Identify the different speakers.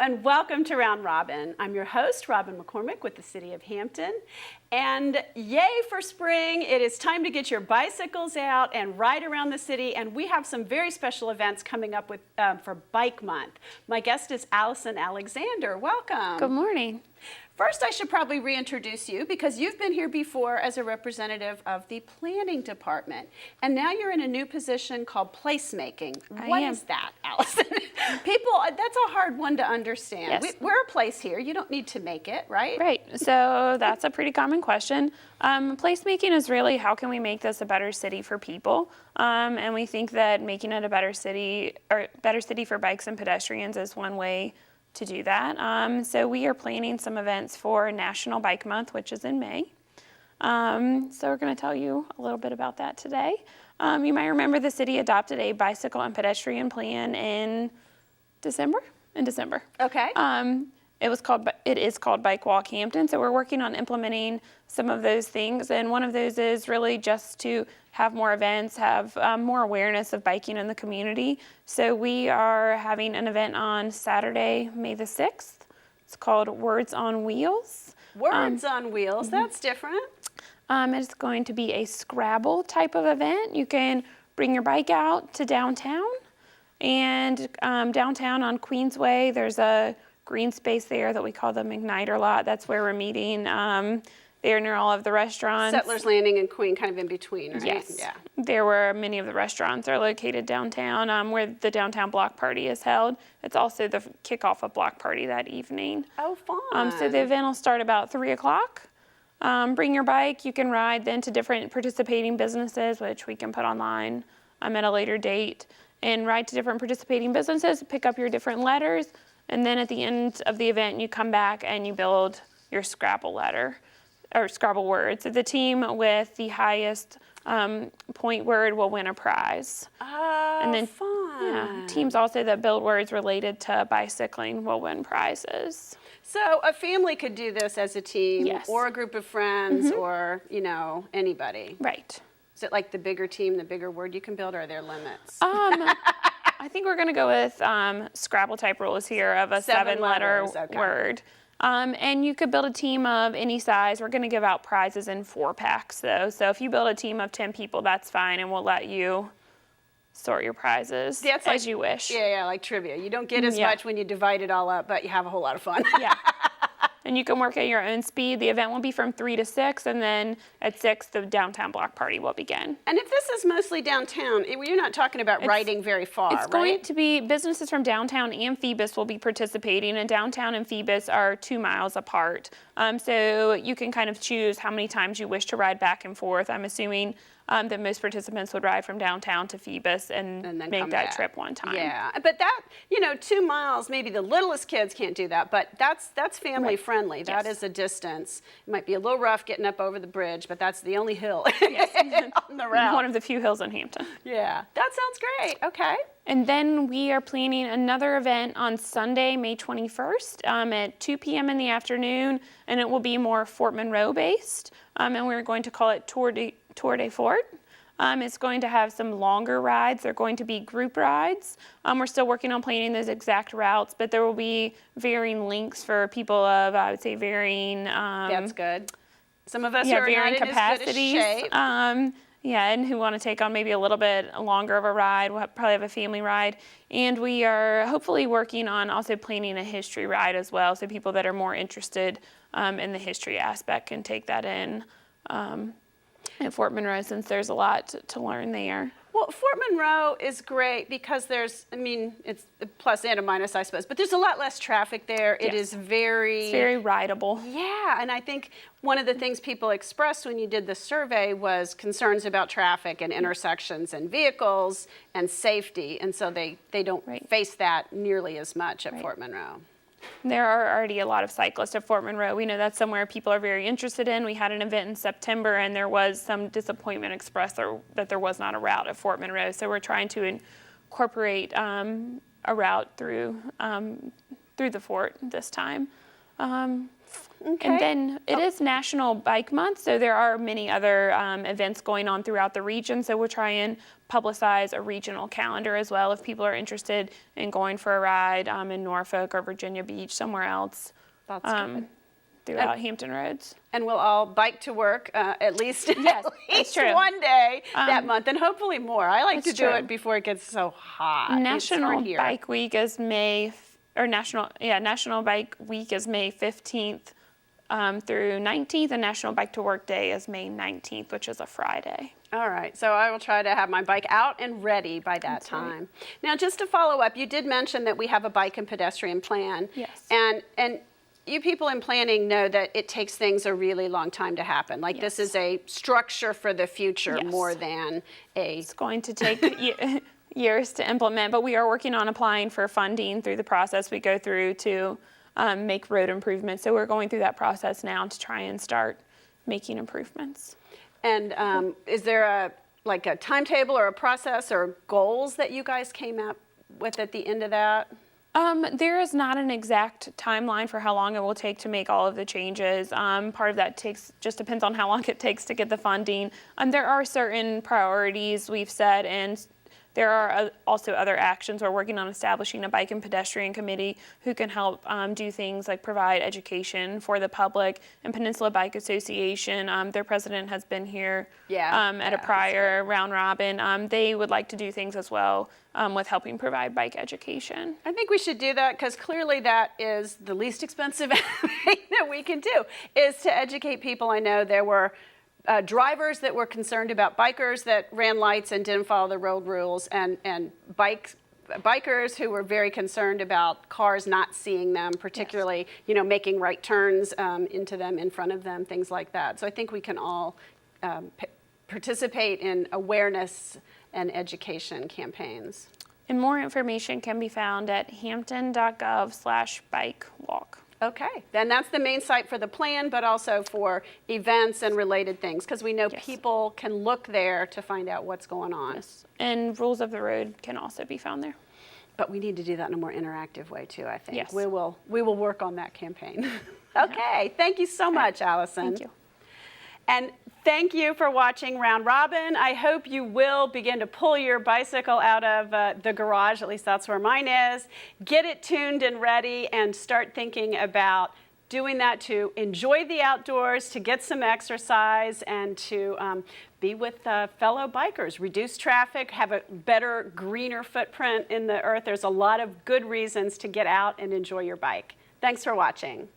Speaker 1: and welcome to Round Robin. I'm your host, Robin McCormick with the City of Hampton. And yay for spring. It is time to get your bicycles out and ride around the city. And we have some very special events coming up for Bike Month. My guest is Alison Alexander. Welcome.
Speaker 2: Good morning.
Speaker 1: First, I should probably reintroduce you because you've been here before as a representative of the planning department. And now you're in a new position called placemaking. What is that, Alison? People, that's a hard one to understand.
Speaker 2: Yes.
Speaker 1: We're a place here. You don't need to make it, right?
Speaker 2: Right. So that's a pretty common question. Placemaking is really how can we make this a better city for people? And we think that making it a better city for bikes and pedestrians is one way to do that. So we are planning some events for National Bike Month, which is in May. So we're going to tell you a little bit about that today. You might remember the city adopted a bicycle and pedestrian plan in December.
Speaker 1: Okay.
Speaker 2: It is called Bike Walk Hampton. So we're working on implementing some of those things. And one of those is really just to have more events, have more awareness of biking in the community. So we are having an event on Saturday, May the 6th. It's called Words on Wheels.
Speaker 1: Words on Wheels, that's different.
Speaker 2: It's going to be a Scrabble type of event. You can bring your bike out to downtown. And downtown on Queensway, there's a green space there that we call the Igniter lot. That's where we're meeting. They're near all of the restaurants.
Speaker 1: Settlers Landing and Queen, kind of in between, right?
Speaker 2: Yes.
Speaker 1: Yeah.
Speaker 2: There were many of the restaurants are located downtown where the downtown block party is held. It's also the kickoff of block party that evening.
Speaker 1: Oh, fun.
Speaker 2: So the event will start about 3 o'clock. Bring your bike. You can ride then to different participating businesses, which we can put online at a later date, and ride to different participating businesses, pick up your different letters, and then at the end of the event, you come back and you build your Scrabble letter. Or Scrabble words. So the team with the highest point word will win a prize.
Speaker 1: Oh,
Speaker 2: and then,
Speaker 1: fun.
Speaker 2: Yeah, teams also that build words related to bicycling will win prizes.
Speaker 1: So a family could do this as a team,
Speaker 2: Yes.
Speaker 1: or a group of friends, or, anybody.
Speaker 2: Right.
Speaker 1: Is it like the bigger team, the bigger word you can build, or are there limits?
Speaker 2: I think we're going to go with Scrabble type rules here of a 7-letter word. And you could build a team of any size. We're going to give out prizes in 4-packs, though. So if you build a team of 10 people, that's fine, and we'll let you sort your prizes as you wish.
Speaker 1: Yeah, like trivia. You don't get as much when you divide it all up, but you have a whole lot of fun.
Speaker 2: Yeah. And you can work at your own speed. The event will be from 3 to 6, and then at 6, the downtown block party will begin.
Speaker 1: And if this is mostly downtown, you're not talking about riding very far, right?
Speaker 2: It's going to be businesses from downtown and Phoebus will be participating, and downtown and Phoebus are 2 miles apart. So you can kind of choose how many times you wish to ride back and forth. I'm assuming that most participants would ride from downtown to Phoebus and
Speaker 1: then
Speaker 2: make that trip one time.
Speaker 1: Yeah, but that, 2 miles, maybe the littlest kids can't do that, but that's family friendly.
Speaker 2: Yes.
Speaker 1: That is a distance. It might be a little rough getting up over the bridge, but that's the only hill on the route.
Speaker 2: One of the few hills in Hampton.
Speaker 1: Yeah, that sounds great. Okay.
Speaker 2: And then we are planning another event on Sunday, May 21st at 2 p.m. in the afternoon, and it will be more Fort Monroe based, and we're going to call it Tour de Fort. It's going to have some longer rides. They're going to be group rides. We're still working on planning those exact routes, but there will be varying lengths for people of, I would say, varying...
Speaker 1: That's good. Some of us are
Speaker 2: varying
Speaker 1: not in
Speaker 2: capacities.
Speaker 1: as good a shape.
Speaker 2: And who want to take on maybe a little bit longer of a ride. We'll probably have a family ride. And we are hopefully working on also planning a history ride as well, so people that are more interested in the history aspect can take that in at Fort Monroe, since there's a lot to learn there.
Speaker 1: Well, Fort Monroe is great because it's a plus and a minus, I suppose, but there's a lot less traffic there.
Speaker 2: Yes.
Speaker 1: It's very
Speaker 2: rideable.
Speaker 1: Yeah, and I think one of the things people expressed when you did the survey was concerns about traffic and intersections and vehicles and safety, and so they don't face that nearly as much at Fort Monroe.
Speaker 2: There are already a lot of cyclists at Fort Monroe. We know that's somewhere people are very interested in. We had an event in September, and there was some disappointment expressed that there was not a route at Fort Monroe. So we're trying to incorporate a route through the fort this time.
Speaker 1: Okay.
Speaker 2: And then it is National Bike Month, so there are many other events going on throughout the region. So we'll try and publicize a regional calendar as well if people are interested in going for a ride in Norfolk or Virginia Beach, somewhere else.
Speaker 1: That's good.
Speaker 2: Throughout Hampton roads.
Speaker 1: And we'll all bike to work at least,
Speaker 2: Yes,
Speaker 1: at
Speaker 2: that's
Speaker 1: least
Speaker 2: true.
Speaker 1: one day that month, and hopefully more. I like to
Speaker 2: That's
Speaker 1: do
Speaker 2: true.
Speaker 1: it before it gets so hot.
Speaker 2: National
Speaker 1: It's here.
Speaker 2: Bike Week is National Bike Week is May 15th through 19th, and National Bike to Work Day is May 19th, which is a Friday.
Speaker 1: All right, so I will try to have my bike out and ready by that time.
Speaker 2: right.
Speaker 1: Now, just to follow up, you did mention that we have a bike and pedestrian plan.
Speaker 2: Yes.
Speaker 1: And you people in planning know that it takes things a really long time to happen. Like this
Speaker 2: Yes.
Speaker 1: is a structure for the future
Speaker 2: Yes.
Speaker 1: more than a.
Speaker 2: It's going to take years to implement, but we are working on applying for funding through the process we go through to make road improvements. So we're going through that process now to try and start making improvements.
Speaker 1: And is there a timetable or a process or goals that you guys came up with at the end of that?
Speaker 2: There is not an exact timeline for how long it will take to make all of the changes. Part of that just depends on how long it takes to get the funding. There are certain priorities we've set, and there are also other actions. We're working on establishing a bike and pedestrian committee who can help do things like provide education for the public. And Peninsula Bike Association, their president has been here at a prior round robin. They would like to do things as well with helping provide bike education.
Speaker 1: I think we should do that because clearly that is the least expensive thing that we can do, is to educate people. I know there were drivers that were concerned about bikers that ran lights and didn't follow the road rules, and bikers who were very concerned about cars not seeing them, particularly making right turns into them, in front of them, things like that. So I think we can all participate in awareness and education campaigns.
Speaker 2: And more information can be found at hampton.gov/bikewalk.
Speaker 1: Okay, then that's the main site for the plan, but also for events and related things, because we know people can look there to find out what's going on.
Speaker 2: Yes. And rules of the road can also be found there.
Speaker 1: But we need to do that in a more interactive way too, I think.
Speaker 2: Yes.
Speaker 1: We will work on that campaign. Okay, thank you so much, Allison.
Speaker 2: Thank you.
Speaker 1: And thank you for watching Round Robin. I hope you will begin to pull your bicycle out of the garage, at least that's where mine is. Get it tuned and ready and start thinking about doing that to enjoy the outdoors, to get some exercise, and to be with fellow bikers, reduce traffic, have a better, greener footprint in the earth. There's a lot of good reasons to get out and enjoy your bike. Thanks for watching.